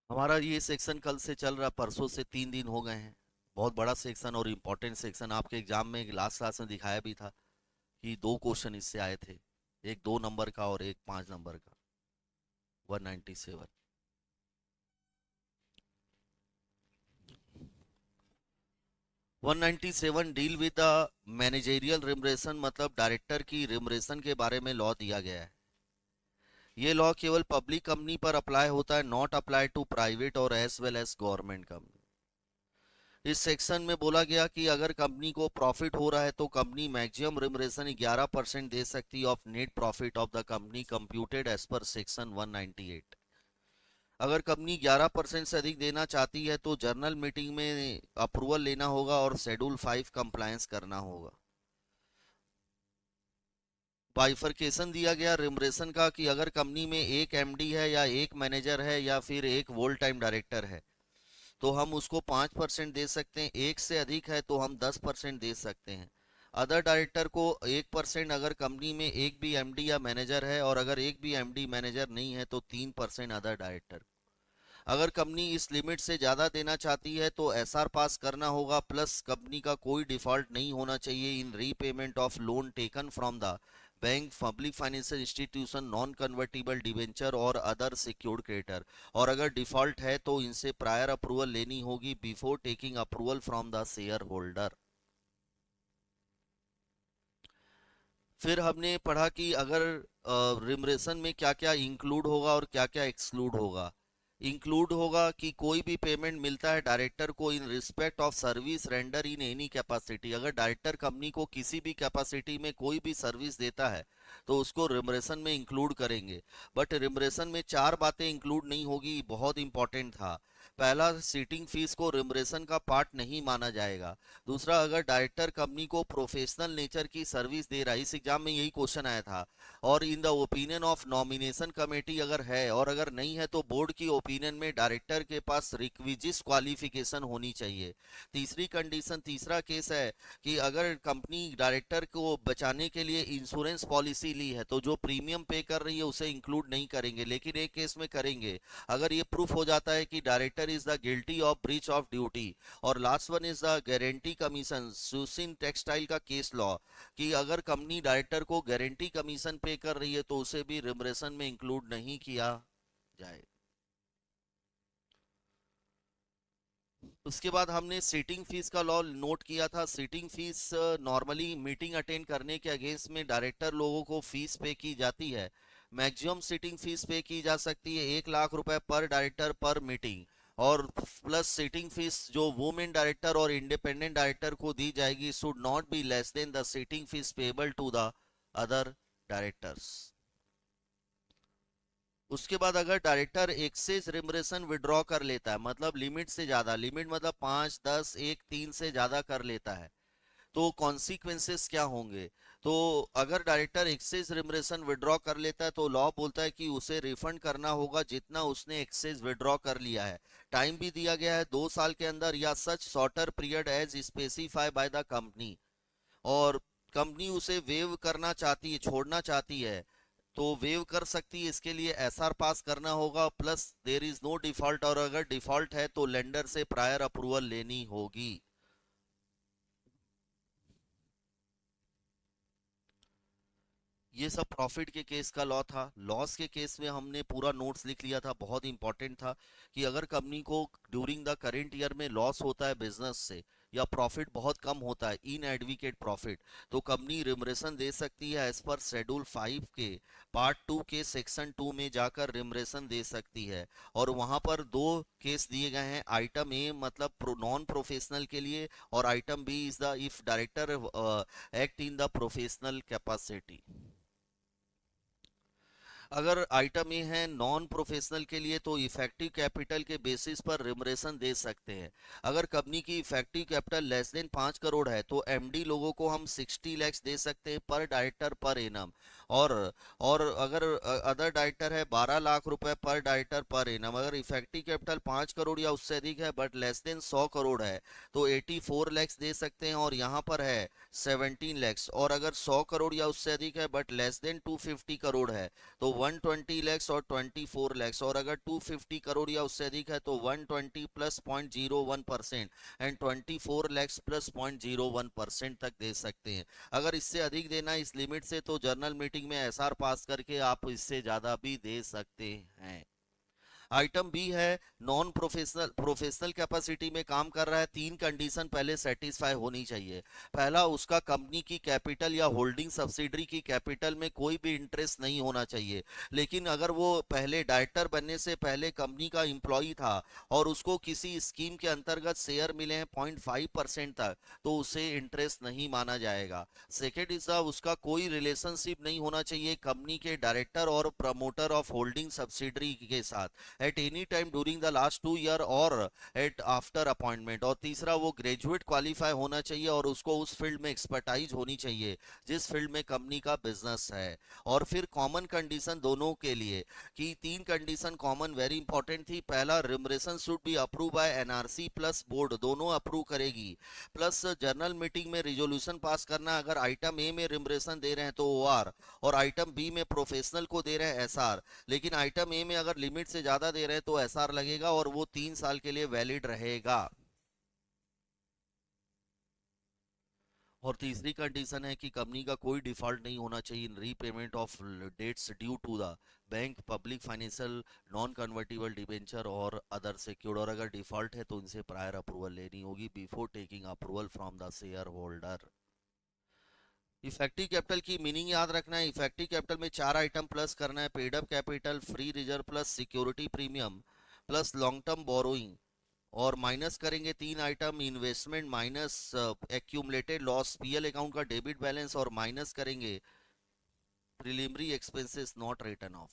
हमारा ये सेक्शन कल से चल रहा, परसों से 3 दिन हो गए हैं। बहुत बड़ा सेक्शन और इम्पोर्टेंट सेक्शन। आपके एग्जाम में लास्ट क्लास में दिखाया भी था कि 2 क्वेश्चन इससे आए थे, एक 2 नंबर का और एक 5 नंबर का। 197। 197 डील विद द मैनेजेरियल रिमरेशन, मतलब डायरेक्टर की रिमरेशन के बारे में लॉ दिया गया है। ये लॉ केवल पब्लिक कंपनी पर अप्लाई होता है, नॉट अप्लाई टू प्राइवेट और as well as government company. इस सेक्शन में बोला गया कि अगर कंपनी को प्रॉफिट हो रहा है तो कंपनी मैक्सिमम रिमरेशन 11% दे सकती है of net profit of the company computed as per section 198। अगर कंपनी 11% से अधिक देना चाहती है तो जर्नल मीटिंग में अप्रूवल लेना होगा और शेड्यूल 5 कंप्लायंस करना होगा। बाइफरकेशन दिया गया रिमरेशन का कि अगर कंपनी में एक एमडी है या एक मैनेजर है या फिर एक वोल टाइम डायरेक्टर है तो हम उसको 5% दे सकते हैं, एक से अधिक है तो हम 10% दे सकते हैं। अदर डायरेक्टर को 1%, अगर कंपनी में एक भी एमडी या मैनेजर है, और अगर एक भी एमडी मैनेजर नहीं है तो 3% अदर डायरेक्टर। अगर कंपनी इस लिमिट से ज़्यादा देना चाहती है तो एसआर पास करना होगा, प्लस कंपनी का कोई डिफॉल्ट नहीं होना चाहिए in repayment of loan taken from the bank, public financial institution, non convertible debenture और अदर सिक्योर्ड क्रेडिटर। और अगर डिफॉल्ट है तो इनसे प्रायर अप्रूवल लेनी होगी before taking approval from the share holder. फिर हमने पढ़ा कि अगर रिमरेशन में क्या क्या इंक्लूड होगा और क्या क्या एक्सक्लूड होगा। इंक्लूड होगा कि कोई भी पेमेंट मिलता है डायरेक्टर को in respect of service render in any capacity. अगर डायरेक्टर कंपनी को किसी भी कैपेसिटी में कोई भी सर्विस देता है तो उसको रिमरेशन में इंक्लूड करेंगे। बट रिमरेशन में 4 बातें इंक्लूड नहीं होगी, बहुत इंपॉर्टेंट था। पहला, सीटिंग फीस को रिमरेशन का पार्ट नहीं माना जाएगा। दूसरा, अगर डायरेक्टर कंपनी को प्रोफेशनल नेचर की सर्विस दे रहा है, इस एग्जाम में यही क्वेश्चन आया था, और in the opinion of nomination committee अगर है, और अगर नहीं है तो बोर्ड की ओपिनियन में डायरेक्टर के पास रिक्विजिट क्वालिफिकेशन होनी चाहिए। तीसरी कंडीशन, तीसरा केस है कि अगर कंपनी डायरेक्टर को बचाने के लिए इंश्योरेंस पॉलिसी ली है तो जो प्रीमियम पे कर रही है उसे इंक्लूड नहीं करेंगे, लेकिन एक केस में करेंगे, अगर ये प्रूफ हो जाता है कि director is the guilty of breach of duty. और last one is the guarantee commission, सुसिन टेक्सटाइल का केस लॉ, कि अगर कंपनी डायरेक्टर को गारंटी कमीशन पे कर रही है तो उसे भी रिमरेशन में इंक्लूड नहीं किया जाए। उसके बाद हमने सीटिंग फीस का लॉ नोट किया था। Sitting fees normally meeting attend करने के अगेंस्ट में डायरेक्टर लोगों को फीस पे की जाती है। मैक्सिमम सीटिंग फीस पे की जा सकती है 1 लाख रुपए पर डायरेक्टर पर मीटिंग। और प्लस सीटिंग फीस जो वुमेन डायरेक्टर और इंडिपेंडेंट डायरेक्टर को दी जाएगी should not be less than the sitting fees payable to the other directors. उसके बाद अगर डायरेक्टर एक्सेस रिमरेशन विड्रॉ कर लेता है, मतलब लिमिट से ज्यादा, लिमिट मतलब 5, 10, 1, 3 से ज्यादा कर लेता है, तो कॉन्सिक्वेंसेस क्या होंगे। तो अगर डायरेक्टर एक्सेस रिमरेशन विड्रॉ कर लेता है तो लॉ बोलता है कि उसे रिफंड करना होगा जितना उसने एक्सेस विड्रॉ कर लिया है। टाइम भी दिया गया है 2 साल के अंदर या such shorter period as specify by the company. और कंपनी उसे वेव करना चाहती है, छोड़ना चाहती है, तो वेव कर सकती है। इसके लिए एसआर पास करना होगा, plus there is no default, और अगर डिफॉल्ट है तो लेंडर से प्रायर अप्रूवल लेनी होगी। ये सब प्रॉफिट के केस का लॉ था। लॉस के केस में हमने पूरा नोट्स लिख लिया था, बहुत इंपॉर्टेंट था कि अगर कंपनी को ड्यूरिंग द करेंट ईयर में लॉस होता है बिजनेस से, या प्रॉफिट बहुत कम होता है, इन एडविकेट प्रॉफिट, तो कंपनी रिमरेशन दे सकती है एज पर शेड्यूल 5 के पार्ट 2 के सेक्शन 2 में जाकर रिमरेशन दे सकती है। और वहां पर 2 केस दिए गए हैं, आइटम ए मतलब नॉन प्रोफेशनल के लिए, और item B is the if director act in the professional capacity. अगर आइटम ए है नॉन प्रोफेशनल के लिए तो इफेक्टिव कैपिटल के बेसिस पर रिमरेशन दे सकते हैं। अगर कंपनी की effective capital less than 5 crore है तो एमडी लोगों को हम 60 लैक्स दे सकते हैं पर डायरेक्टर पर एनम। और और अगर अदर डायरेक्टर है 12 लाख रुपए पर डायरेक्टर पर एनम। अगर इफेक्टिव कैपिटल 5 करोड़ या उससे अधिक है बट लेस देन 100 करोड़ है तो 84 लैक्स दे सकते हैं, और यहाँ पर है 17 लैक्स। और अगर 100 करोड़ या उससे अधिक है बट लेस देन 250 करोड़ है तो 120 लैक्स और 24 लैक्स, और अगर 250 करोड़ या उससे अधिक है तो 120 प्लस 0.01% एंड 24 लैक्स प्लस 0.01% तक दे सकते हैं। अगर इससे अधिक देना है इस लिमिट से तो जर्नल मीटिंग में एसआर पास करके आप इससे ज़्यादा भी दे सकते हैं। आइटम बी है नॉन प्रोफेशनल, प्रोफेशनल कैपेसिटी में काम कर रहा है, तीन कंडीशन पहले सेटिस्फाई होनी चाहिए। पहला, उसका कंपनी की कैपिटल या होल्डिंग सब्सिडरी की कैपिटल में कोई भी इंटरेस्ट नहीं होना चाहिए। लेकिन अगर वो पहले डायरेक्टर बनने से पहले कंपनी का एम्प्लॉई था और उसको किसी स्कीम के अंतर्गत शेयर मिले हैं 0.5% तक, तो उसे इंटरेस्ट नहीं माना जाएगा। सेकेंड इज उसका कोई रिलेशनशिप नहीं होना चाहिए कंपनी के डायरेक्टर और प्रमोटर ऑफ होल्डिंग सब्सिडरी के साथ at any time during the last 2 year और at after appointment। और तीसरा, वो ग्रेजुएट क्वालिफाई होना चाहिए और उसको उस फील्ड में एक्सपर्टाइज होनी चाहिए जिस फील्ड में कंपनी का बिजनेस है। और फिर कॉमन कंडीशन दोनों के लिए, कि तीन कंडीशन कॉमन वेरी इंपॉर्टेंट थी। पहला, रिमरेशन should be approve by NRC plus board, दोनों अप्रूव करेगी। प्लस जनरल मीटिंग में रिजोल्यूशन पास करना, अगर आइटम ए में रिमरेशन दे रहे हैं तो ओआर, और आइटम बी में प्रोफेशनल को दे रहे हैं एसआर। लेकिन आइटम ए में अगर लिमिट से ज्यादा दे रहे हैं तो एसआर लगेगा और वो 3 साल के लिए वैलिड रहेगा। और तीसरी कंडीशन है कि कंपनी का कोई डिफॉल्ट नहीं होना चाहिए in repayment of debts due to the bank, public financial, non convertible debenture और अदर सिक्योर्ड। और अगर डिफॉल्ट है तो इनसे प्रायर अप्रूवल लेनी होगी before taking approval from the share holder. Effective capital की मीनिंग याद रखना है। इफेक्टिव कैपिटल में चार आइटम प्लस करना है: paid up capital, free reserve plus security premium plus long term borrowing, और माइनस करेंगे तीन item: investment minus accumulated loss, PL account का डेबिट बैलेंस, और माइनस करेंगे preliminary expenses not written of.